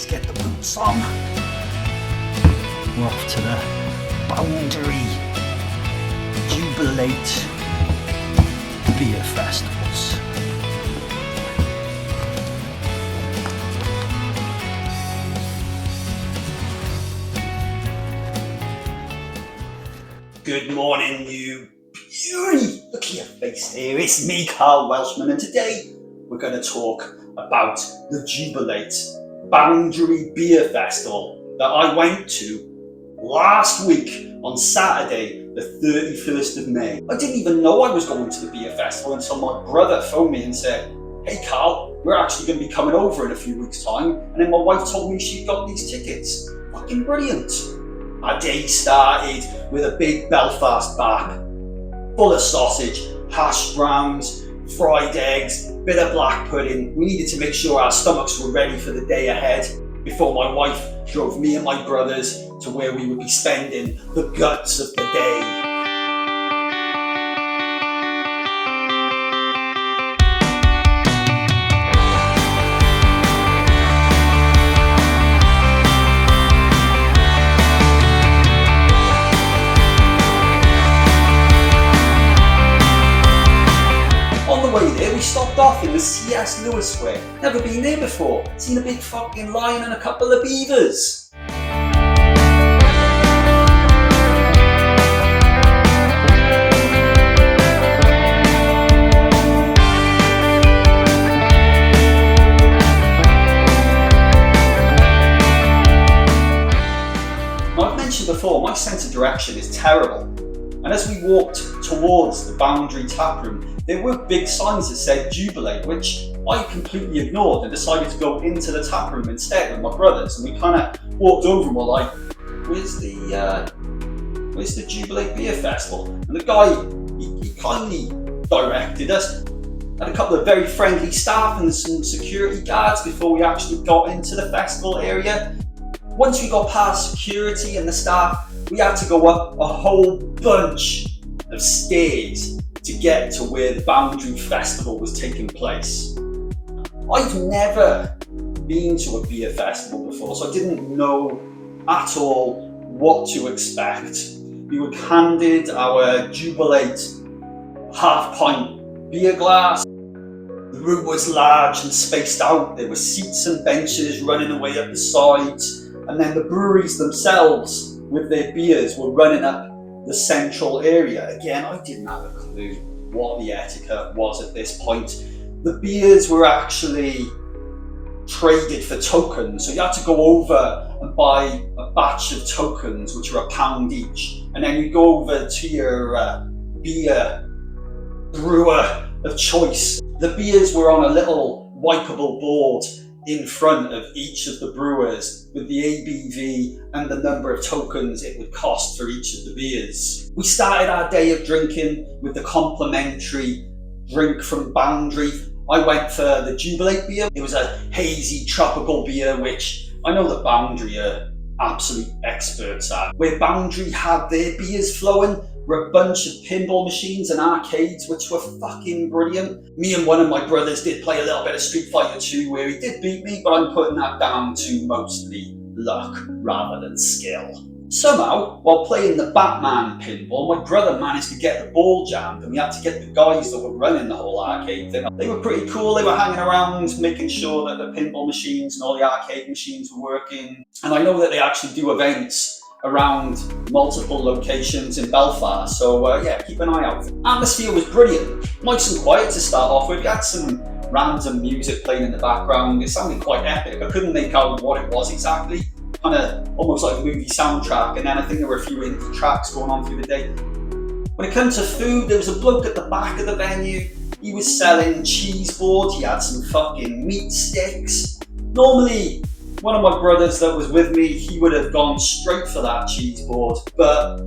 Let's get the boots on. We're off to the Boundary Jubilate Beer Festivals. Good morning, you beauty! Look at your face here. It's me, Carl Welshman, and today we're going to talk about the Jubilate Boundary Beer Festival that I went to last week on Saturday, the 31st of May. I didn't even know I was going to the beer festival until my brother phoned me and said, "Hey Carl, we're actually going to be coming over in a few weeks' time." And then my wife told me she'd got these tickets. Fucking brilliant. Our day started with a big Belfast back, full of sausage, hash browns, fried eggs, bit of black pudding. We needed to make sure our stomachs were ready for the day ahead before my wife drove me and my brothers to where we would be spending the guts of the day. Stopped off in the C.S. Lewis Square. Never been there before. Seen a big fucking lion and a couple of beavers. I've mentioned before, my sense of direction is terrible. And as we walked towards the Boundary taproom, there were big signs that said Jubilate, which I completely ignored and decided to go into the taproom instead with my brothers. And we kind of walked over and were like, where's the Jubilate Beer Festival? And the guy, he kindly directed us. Had a couple of very friendly staff and some security guards before we actually got into the festival area. Once we got past security and the staff, we had to go up a whole bunch of stairs to get to where the Boundary Festival was taking place. I've never been to a beer festival before, so I didn't know at all what to expect. We were handed our Jubilate half-pint beer glass. The room was large and spaced out. There were seats and benches running away up the sides, and then the breweries themselves with their beers were running up the central area. Again, I didn't have a clue what the etiquette was at this point. The beers were actually traded for tokens, so you had to go over and buy a batch of tokens, which were £1 each, and then you go over to your beer brewer of choice. The beers were on a little wipeable board in front of each of the brewers with the ABV and the number of tokens it would cost for each of the beers. We started our day of drinking with the complimentary drink from Boundary. I went for the Jubilate beer. It was a hazy tropical beer, which I know that Boundary are absolute experts at. Where Boundary had their beers flowing were a bunch of pinball machines and arcades, which were fucking brilliant. Me and one of my brothers did play a little bit of Street Fighter 2, where he did beat me, but I'm putting that down to mostly luck rather than skill. Somehow, while playing the Batman pinball, my brother managed to get the ball jammed, and we had to get the guys that were running the whole arcade thing. They were pretty cool. They were hanging around, making sure that the pinball machines and all the arcade machines were working. And I know that they actually do events around multiple locations in Belfast, so yeah, keep an eye out. Atmosphere was brilliant, nice and quiet to start off with. We had some random music playing in the background. It sounded quite epic. I couldn't make out what it was exactly, kind of almost like a movie soundtrack, and then I think there were a few indie tracks going on through the day. When it comes to food, there was a bloke at the back of the venue. He was selling cheese boards. He had some fucking meat sticks. Normally, one of my brothers that was with me, he would have gone straight for that cheese board. But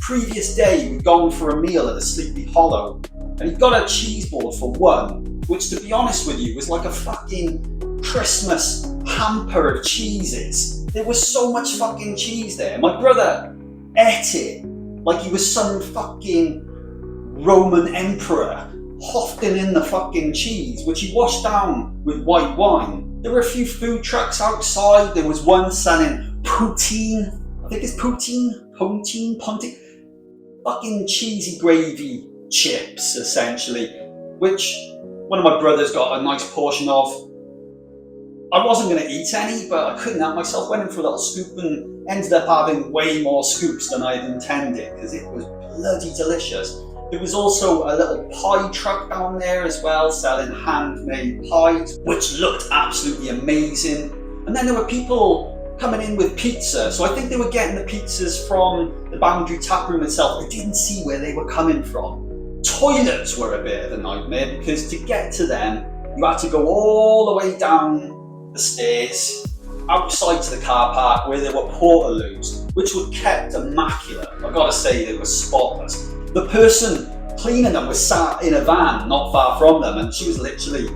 previous day, we'd gone for a meal at a Sleepy Hollow, and he got a cheese board for one, which, to be honest with you, was like a fucking Christmas hamper of cheeses. There was so much fucking cheese there. My brother ate it like he was some fucking Roman emperor, hofting in the fucking cheese, which he washed down with white wine. There were a few food trucks outside. There was one selling poutine. I think it's poutine, fucking cheesy gravy chips, essentially, which one of my brothers got a nice portion of. I wasn't going to eat any, but I couldn't help myself. Went in for a little scoop and ended up having way more scoops than I had intended because it was bloody delicious. There was also a little pie truck down there as well, selling handmade pies, which looked absolutely amazing. And then there were people coming in with pizza, so I think they were getting the pizzas from the Boundary taproom itself. I didn't see where they were coming from. Toilets were a bit of a nightmare because to get to them, you had to go all the way down the stairs outside to the car park where there were portaloos, which were kept immaculate. I've got to say, they were spotless. The person cleaning them was sat in a van not far from them, and she was literally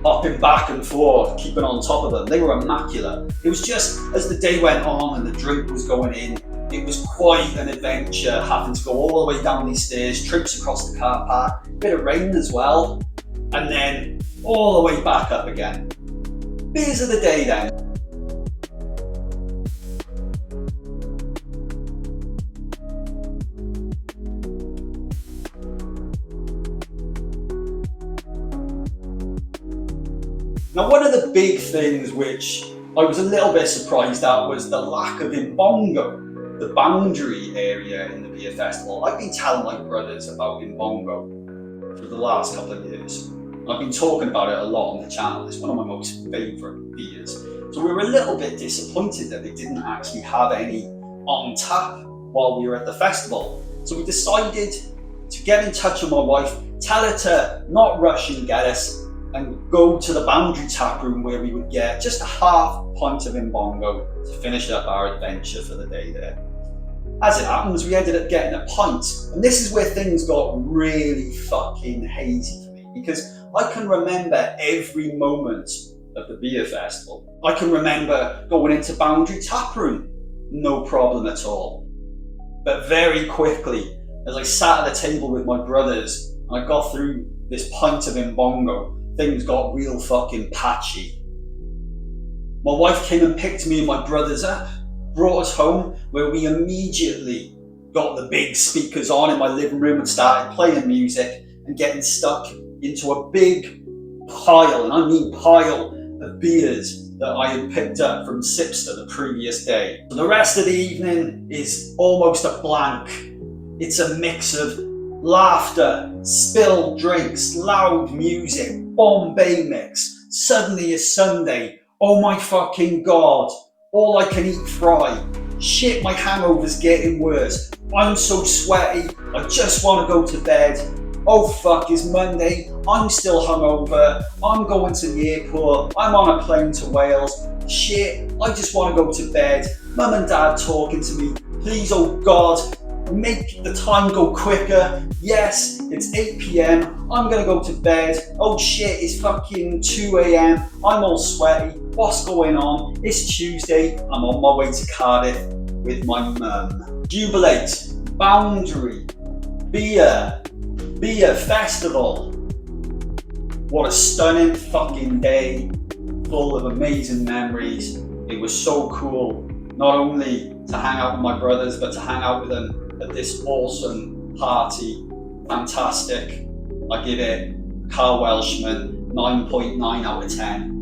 hopping back and forth, keeping on top of them. They were immaculate. It was just as the day went on and the drink was going in, it was quite an adventure having to go all the way down these stairs, trips across the car park, a bit of rain as well, and then all the way back up again. Beers of the day then. Now, one of the big things which I was a little bit surprised at was the lack of Imbongo, the Boundary area in the beer festival. I've been telling my brothers about Imbongo for the last couple of years. I've been talking about it a lot on the channel. It's one of my most favourite beers. So we were a little bit disappointed that they didn't actually have any on tap while we were at the festival. So we decided to get in touch with my wife, tell her to not rush and get us, and go to the Boundary taproom where we would get just a half pint of Imbongo to finish up our adventure for the day there. As it happens, we ended up getting a pint, and this is where things got really fucking hazy for me, because I can remember every moment of the beer festival. I can remember going into Boundary taproom, no problem at all. But very quickly, as I sat at the table with my brothers and I got through this pint of Imbongo, things got real fucking patchy. My wife came and picked me and my brothers up, brought us home, where we immediately got the big speakers on in my living room and started playing music and getting stuck into a big pile, and I mean pile, of beers that I had picked up from Sipster the previous day. So the rest of the evening is almost a blank. It's a mix of laughter, spilled drinks, loud music, Bombay mix, suddenly it's Sunday, oh my fucking god, all I can eat fry, shit, my hangover's getting worse, I'm so sweaty, I just want to go to bed, oh fuck, it's Monday, I'm still hungover, I'm going to the airport, I'm on a plane to Wales, shit, I just want to go to bed, mum and dad talking to me, please oh god, make the time go quicker. Yes, it's 8 p.m. I'm gonna go to bed. Oh shit, it's fucking 2 a.m. I'm all sweaty. What's going on? It's Tuesday. I'm on my way to Cardiff with my mum. Jubilate, Boundary, Beer Festival. What a stunning fucking day, full of amazing memories. It was so cool, not only to hang out with my brothers, but to hang out with them at this awesome party. Fantastic. I give it Carl Welshman 9.9 out of 10.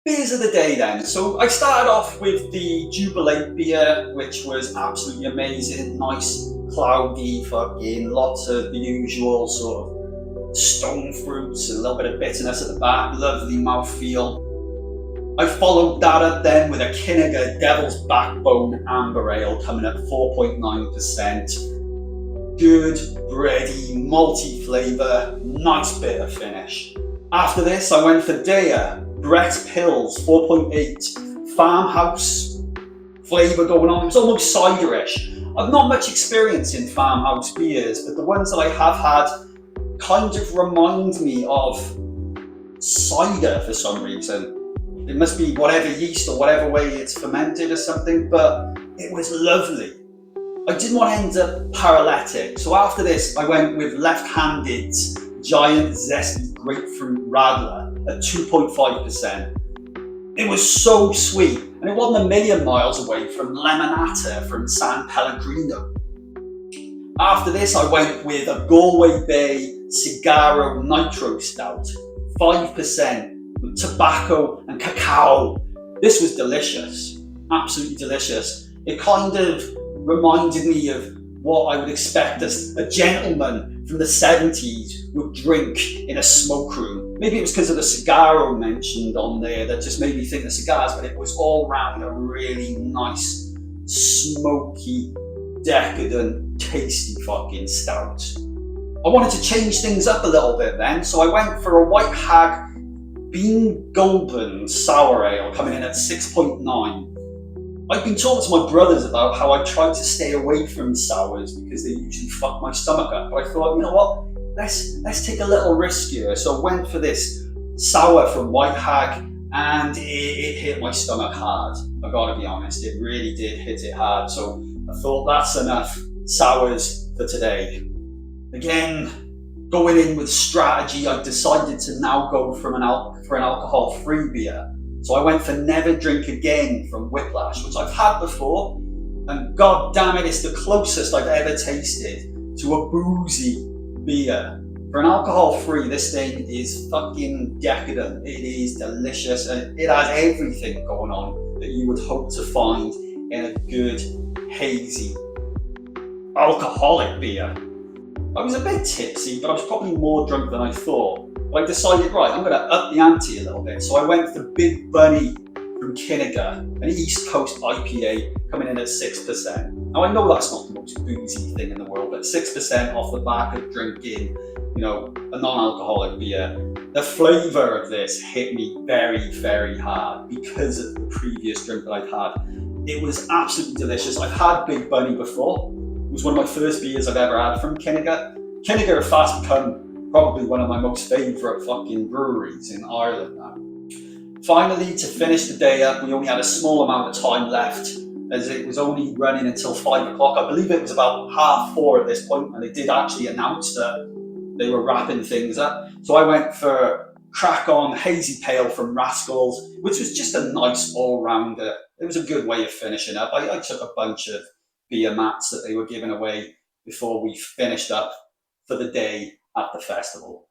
Beers of the day then. So I started off with the Jubilate beer, which was absolutely amazing. Nice, cloudy, fucking lots of the usual sort of stone fruits, a little bit of bitterness at the back, lovely mouthfeel. I followed that up then with a Kinniger Devil's Backbone Amber Ale coming at 4.9%. Good, bready, malty flavour, nice bit of finish. After this, I went for Dea Brett Pills 4.8, farmhouse flavour going on. It's almost ciderish. I've not much experience in farmhouse beers, but the ones that I have had kind of remind me of cider for some reason. It must be whatever yeast or whatever way it's fermented or something, but it was lovely. I didn't want to end up paralytic, so after this I went with left-handed giant zesty grapefruit radler at 2.5%. It was so sweet, and it wasn't a million miles away from Lemonata from San Pellegrino. After this I went with a Galway Bay Cigarro Nitro Stout, 5%, with tobacco and cacao. This was delicious, absolutely delicious. It kind of reminded me of what I would expect as a gentleman from the 70s would drink in a smoke room. Maybe it was because of the cigarro mentioned on there that just made me think of cigars, but it was all round a really nice, smoky, decadent, tasty fucking stout. I wanted to change things up a little bit then, so I went for a White Hag Bean Goulburn Sour Ale coming in at 6.9. I've been talking to my brothers about how I tried to stay away from sours because they usually fuck my stomach up, but I thought, you know what, let's take a little risk here. So I went for this sour from White Hag, and it hit my stomach hard. I gotta be honest, it really did hit it hard. So I thought that's enough sours for today. Again, going in with strategy, I decided to now go for an alcohol-free beer. So I went for Never Drink Again from Whiplash, which I've had before, and god damn it, it's the closest I've ever tasted to a boozy beer. For an alcohol-free, this thing is fucking decadent. It is delicious, and it has everything going on that you would hope to find in a good, hazy, alcoholic beer. I was a bit tipsy, but I was probably more drunk than I thought. But I decided, right, I'm going to up the ante a little bit. So I went for Big Bunny from Kinniger, an East Coast IPA coming in at 6%. Now I know that's not the most boozy thing in the world, but 6% off the back of drinking, a non-alcoholic beer. The flavour of this hit me very, very hard because of the previous drink that I've had. It was absolutely delicious. I've had Big Bunny before. It was one of my first beers I've ever had from Kinniger. Kinniger have fast become probably one of my most favourite fucking breweries in Ireland now. Finally, to finish the day up, we only had a small amount of time left, as it was only running until 5 o'clock. I believe it was about 4:30 at this point, and they did actually announce that they were wrapping things up. So I went for Crack On Hazy Pale from Rascals, which was just a nice all-rounder. It was a good way of finishing up. I took a bunch of beer mats that they were giving away before we finished up for the day at the festival.